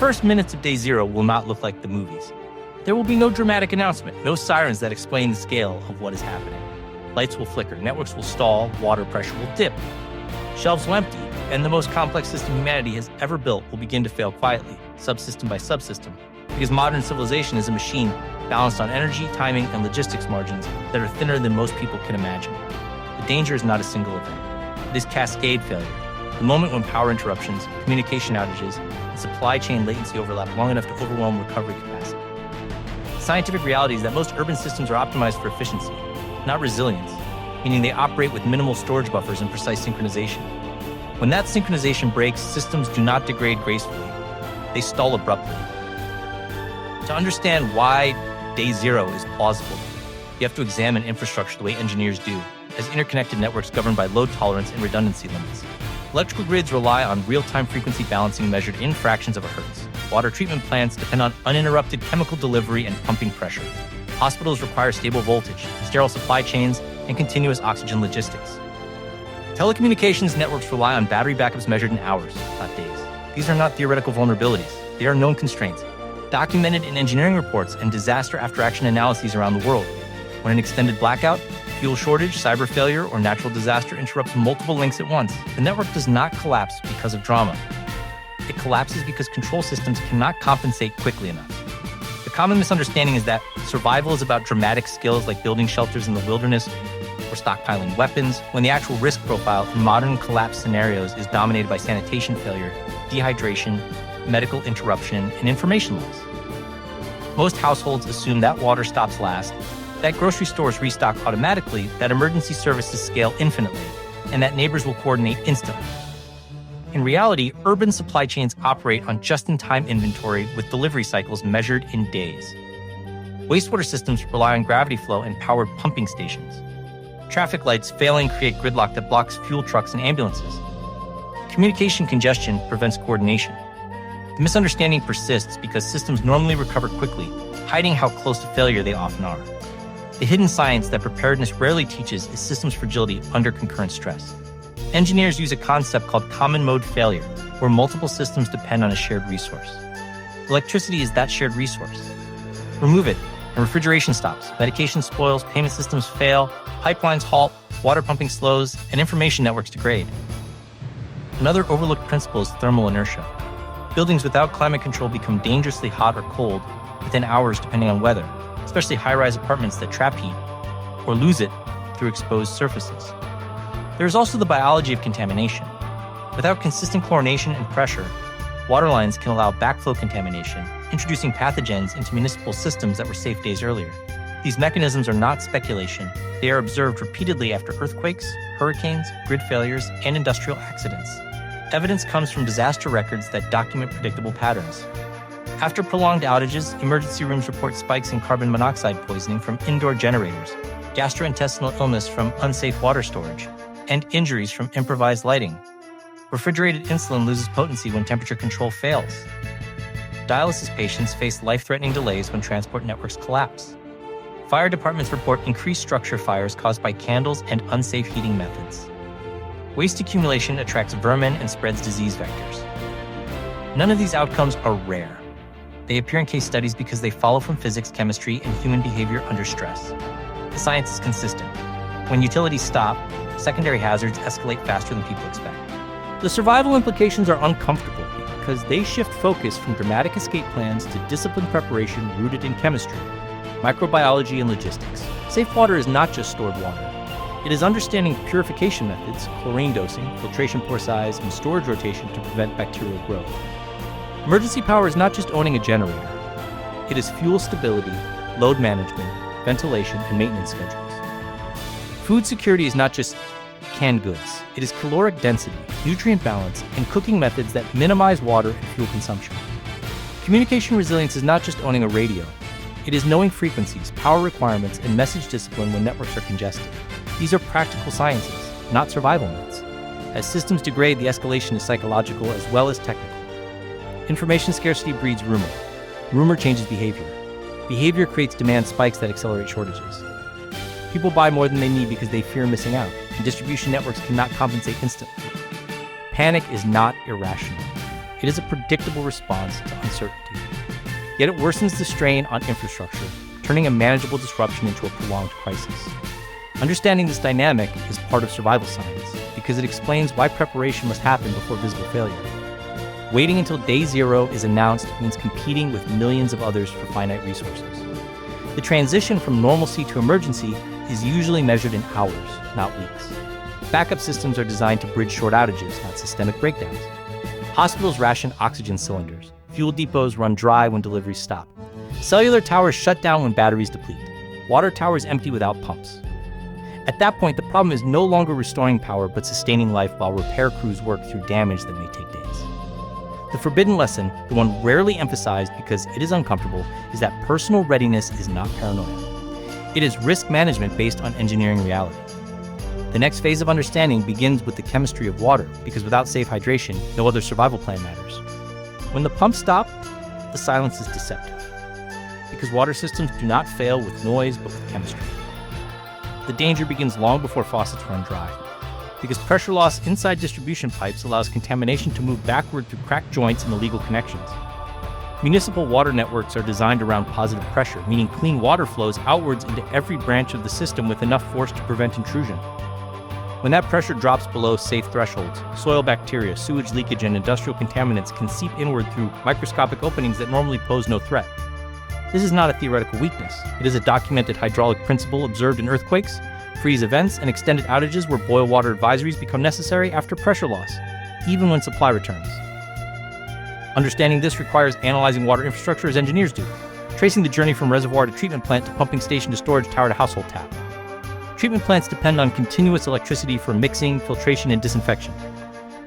first minutes of day zero will not look like the movies. There will be no dramatic announcement, no sirens that explain the scale of what is happening. Lights will flicker, networks will stall, water pressure will dip. Shelves will empty, and the most complex system humanity has ever built will begin to fail quietly, subsystem by subsystem, because modern civilization is a machine balanced on energy, timing, and logistics margins that are thinner than most people can imagine. The danger is not a single event. It is cascade failure, the moment when power interruptions, communication outages, and supply chain latency overlap long enough to overwhelm recovery capacity. The scientific reality is that most urban systems are optimized for efficiency, not resilience, meaning they operate with minimal storage buffers and precise synchronization. When that synchronization breaks, systems do not degrade gracefully. They stall abruptly. To understand why day zero is plausible, you have to examine infrastructure the way engineers do, as interconnected networks governed by load tolerance and redundancy limits. Electrical grids rely on real-time frequency balancing measured in fractions of a hertz. Water treatment plants depend on uninterrupted chemical delivery and pumping pressure. Hospitals require stable voltage, sterile supply chains, and continuous oxygen logistics. Telecommunications networks rely on battery backups measured in hours, not days. These are not theoretical vulnerabilities. They are known constraints, documented in engineering reports and disaster after-action analyses around the world. When an extended blackout, fuel shortage, cyber failure, or natural disaster interrupts multiple links at once, the network does not collapse because of drama. It collapses because control systems cannot compensate quickly enough. The common misunderstanding is that survival is about dramatic skills like building shelters in the wilderness or stockpiling weapons, when the actual risk profile in modern collapse scenarios is dominated by sanitation failure, dehydration, medical interruption, and information loss. Most households assume that water stops last, that grocery stores restock automatically, that emergency services scale infinitely, and that neighbors will coordinate instantly. In reality, urban supply chains operate on just-in-time inventory with delivery cycles measured in days. Wastewater systems rely on gravity flow and powered pumping stations. Traffic lights failing create gridlock that blocks fuel trucks and ambulances. Communication congestion prevents coordination. The misunderstanding persists because systems normally recover quickly, hiding how close to failure they often are. The hidden science that preparedness rarely teaches is systems fragility under concurrent stress. Engineers use a concept called common mode failure, where multiple systems depend on a shared resource. Electricity is that shared resource. Remove it, and refrigeration stops, medication spoils, payment systems fail, pipelines halt, water pumping slows, and information networks degrade. Another overlooked principle is thermal inertia. Buildings without climate control become dangerously hot or cold within hours depending on weather, especially high-rise apartments that trap heat or lose it through exposed surfaces. There is also the biology of contamination. Without consistent chlorination and pressure, water lines can allow backflow contamination, introducing pathogens into municipal systems that were safe days earlier. These mechanisms are not speculation. They are observed repeatedly after earthquakes, hurricanes, grid failures, and industrial accidents. Evidence comes from disaster records that document predictable patterns. After prolonged outages, emergency rooms report spikes in carbon monoxide poisoning from indoor generators, gastrointestinal illness from unsafe water storage, and injuries from improvised lighting. Refrigerated insulin loses potency when temperature control fails. Dialysis patients face life-threatening delays when transport networks collapse. Fire departments report increased structure fires caused by candles and unsafe heating methods. Waste accumulation attracts vermin and spreads disease vectors. None of these outcomes are rare. They appear in case studies because they follow from physics, chemistry, and human behavior under stress. The science is consistent. When utilities stop, secondary hazards escalate faster than people expect. The survival implications are uncomfortable because they shift focus from dramatic escape plans to disciplined preparation rooted in chemistry, microbiology, and logistics. Safe water is not just stored water. It is understanding purification methods, chlorine dosing, filtration pore size, and storage rotation to prevent bacterial growth. Emergency power is not just owning a generator. It is fuel stability, load management, ventilation, and maintenance schedules. Food security is not just canned goods. It is caloric density, nutrient balance, and cooking methods that minimize water and fuel consumption. Communication resilience is not just owning a radio. It is knowing frequencies, power requirements, and message discipline when networks are congested. These are practical sciences, not survival myths. As systems degrade, the escalation is psychological as well as technical. Information scarcity breeds rumor. Rumor changes behavior. Behavior creates demand spikes that accelerate shortages. People buy more than they need because they fear missing out, and distribution networks cannot compensate instantly. Panic is not irrational. It is a predictable response to uncertainty. Yet it worsens the strain on infrastructure, turning a manageable disruption into a prolonged crisis. Understanding this dynamic is part of survival science because it explains why preparation must happen before visible failure. Waiting until day zero is announced means competing with millions of others for finite resources. The transition from normalcy to emergency is usually measured in hours, not weeks. Backup systems are designed to bridge short outages, not systemic breakdowns. Hospitals ration oxygen cylinders. Fuel depots run dry when deliveries stop. Cellular towers shut down when batteries deplete. Water towers empty without pumps. At that point, the problem is no longer restoring power, but sustaining life while repair crews work through damage that may take days. The forbidden lesson, the one rarely emphasized because it is uncomfortable, is that personal readiness is not paranoia. It is risk management based on engineering reality. The next phase of understanding begins with the chemistry of water, because without safe hydration, no other survival plan matters. When the pumps stop, the silence is deceptive, because water systems do not fail with noise, but with chemistry. The danger begins long before faucets run dry, because pressure loss inside distribution pipes allows contamination to move backward through cracked joints and illegal connections. Municipal water networks are designed around positive pressure, meaning clean water flows outwards into every branch of the system with enough force to prevent intrusion. When that pressure drops below safe thresholds, soil bacteria, sewage leakage, and industrial contaminants can seep inward through microscopic openings that normally pose no threat. This is not a theoretical weakness. It is a documented hydraulic principle observed in earthquakes, freeze events, and extended outages where boil water advisories become necessary after pressure loss, even when supply returns. Understanding this requires analyzing water infrastructure as engineers do, tracing the journey from reservoir to treatment plant to pumping station to storage tower to household tap. Treatment plants depend on continuous electricity for mixing, filtration, and disinfection.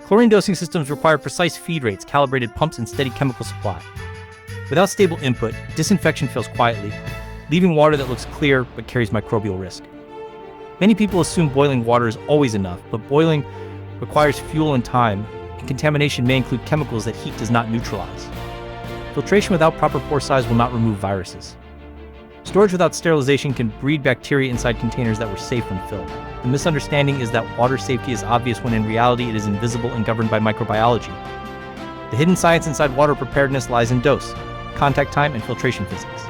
Chlorine dosing systems require precise feed rates, calibrated pumps, and steady chemical supply. Without stable input, disinfection fails quietly, leaving water that looks clear but carries microbial risk. Many people assume boiling water is always enough, but boiling requires fuel and time, and contamination may include chemicals that heat does not neutralize. Filtration without proper pore size will not remove viruses. Storage without sterilization can breed bacteria inside containers that were safe when filled. The misunderstanding is that water safety is obvious when in reality it is invisible and governed by microbiology. The hidden science inside water preparedness lies in dose, contact time, and filtration physics.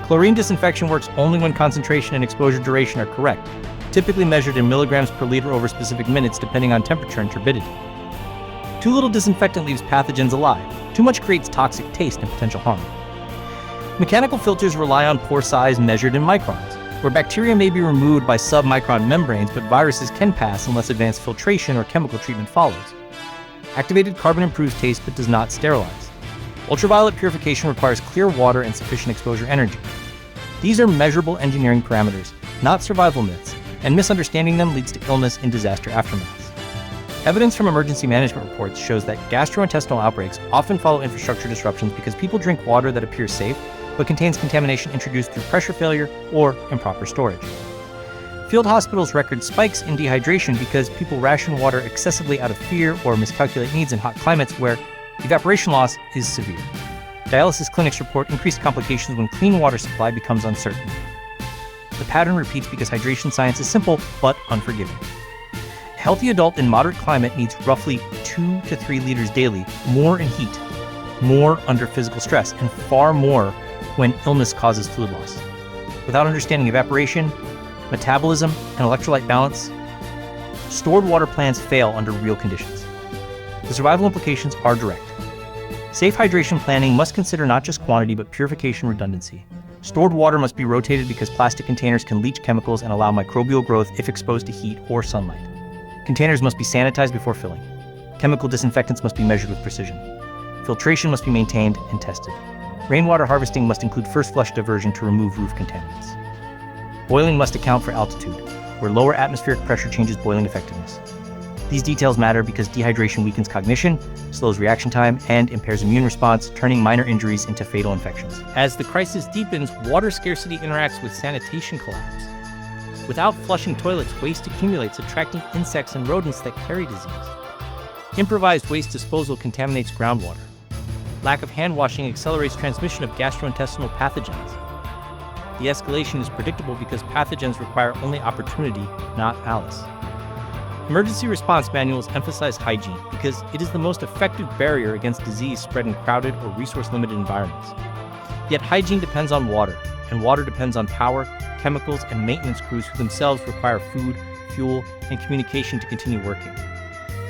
Chlorine disinfection works only when concentration and exposure duration are correct, typically measured in milligrams per liter over specific minutes depending on temperature and turbidity. Too little disinfectant leaves pathogens alive. Too much creates toxic taste and potential harm. Mechanical filters rely on pore size measured in microns, where bacteria may be removed by submicron membranes, but viruses can pass unless advanced filtration or chemical treatment follows. Activated carbon improves taste but does not sterilize. Ultraviolet purification requires clear water and sufficient exposure energy. These are measurable engineering parameters, not survival myths, and misunderstanding them leads to illness and disaster aftermaths. Evidence from emergency management reports shows that gastrointestinal outbreaks often follow infrastructure disruptions because people drink water that appears safe but contains contamination introduced through pressure failure or improper storage. Field hospitals record spikes in dehydration because people ration water excessively out of fear or miscalculate needs in hot climates where evaporation loss is severe. Dialysis clinics report increased complications when clean water supply becomes uncertain. The pattern repeats because hydration science is simple but unforgiving. A healthy adult in moderate climate needs roughly 2 to 3 liters daily, more in heat, more under physical stress, and far more when illness causes fluid loss. Without understanding evaporation, metabolism, and electrolyte balance, stored water plans fail under real conditions. The survival implications are direct. Safe hydration planning must consider not just quantity but purification redundancy. Stored water must be rotated because plastic containers can leach chemicals and allow microbial growth if exposed to heat or sunlight. Containers must be sanitized before filling. Chemical disinfectants must be measured with precision. Filtration must be maintained and tested. Rainwater harvesting must include first flush diversion to remove roof contaminants. Boiling must account for altitude, where lower atmospheric pressure changes boiling effectiveness. These details matter because dehydration weakens cognition, slows reaction time, and impairs immune response, turning minor injuries into fatal infections. As the crisis deepens, water scarcity interacts with sanitation collapse. Without flushing toilets, waste accumulates, attracting insects and rodents that carry disease. Improvised waste disposal contaminates groundwater. Lack of hand washing accelerates transmission of gastrointestinal pathogens. The escalation is predictable because pathogens require only opportunity, not malice. Emergency response manuals emphasize hygiene because it is the most effective barrier against disease spread in crowded or resource-limited environments. Yet hygiene depends on water, and water depends on power, chemicals, and maintenance crews who themselves require food, fuel, and communication to continue working.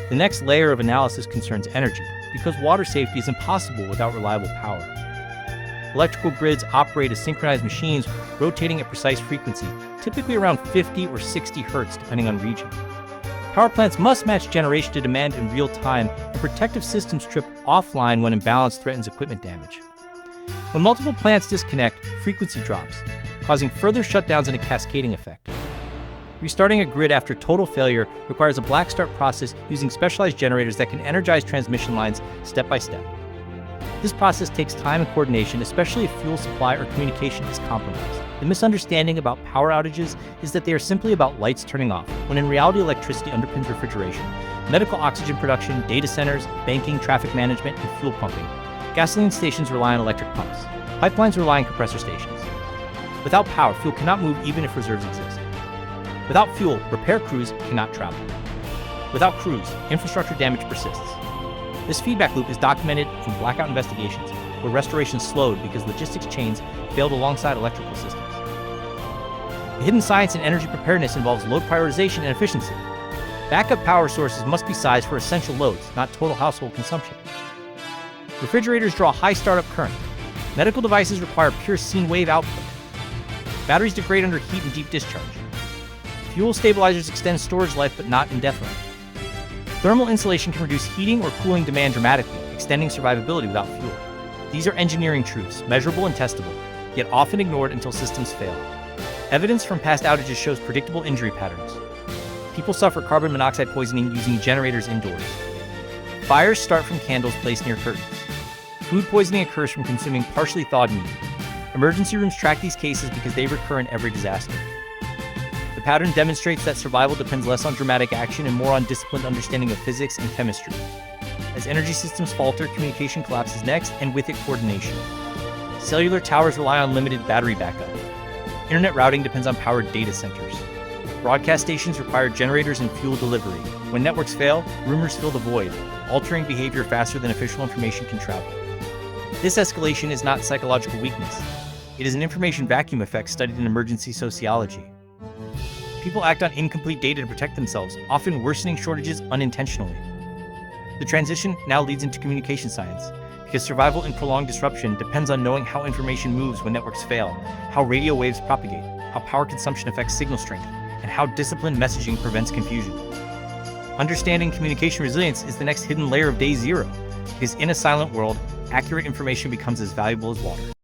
The next layer of analysis concerns energy, because water safety is impossible without reliable power. Electrical grids operate as synchronized machines rotating at precise frequency, typically around 50 or 60 hertz depending on region. Power plants must match generation to demand in real time, and protective systems trip offline when imbalance threatens equipment damage. When multiple plants disconnect, frequency drops, causing further shutdowns and a cascading effect. Restarting a grid after total failure requires a black start process using specialized generators that can energize transmission lines step by step. This process takes time and coordination, especially if fuel supply or communication is compromised. The misunderstanding about power outages is that they are simply about lights turning off, when in reality electricity underpins refrigeration, medical oxygen production, data centers, banking, traffic management, and fuel pumping. Gasoline stations rely on electric pumps. Pipelines rely on compressor stations. Without power, fuel cannot move even if reserves exist. Without fuel, repair crews cannot travel. Without crews, infrastructure damage persists. This feedback loop is documented in Blackout investigations, where restoration slowed because logistics chains failed alongside electrical systems. The hidden science in energy preparedness involves load prioritization and efficiency. Backup power sources must be sized for essential loads, not total household consumption. Refrigerators draw high startup current. Medical devices require pure sine wave output. Batteries degrade under heat and deep discharge. Fuel stabilizers extend storage life but not indefinitely. Thermal insulation can reduce heating or cooling demand dramatically, extending survivability without fuel. These are engineering truths, measurable and testable, yet often ignored until systems fail. Evidence from past outages shows predictable injury patterns. People suffer carbon monoxide poisoning using generators indoors. Fires start from candles placed near curtains. Food poisoning occurs from consuming partially thawed meat. Emergency rooms track these cases because they recur in every disaster. The pattern demonstrates that survival depends less on dramatic action and more on disciplined understanding of physics and chemistry. As energy systems falter, communication collapses next, and with it, coordination. Cellular towers rely on limited battery backup. Internet routing depends on powered data centers. Broadcast stations require generators and fuel delivery. When networks fail, rumors fill the void, altering behavior faster than official information can travel. This escalation is not psychological weakness. It is an information vacuum effect studied in emergency sociology. People act on incomplete data to protect themselves, often worsening shortages unintentionally. The transition now leads into communication science, because survival in prolonged disruption depends on knowing how information moves when networks fail, how radio waves propagate, how power consumption affects signal strength, and how disciplined messaging prevents confusion. Understanding communication resilience is the next hidden layer of day zero, because in a silent world, accurate information becomes as valuable as water.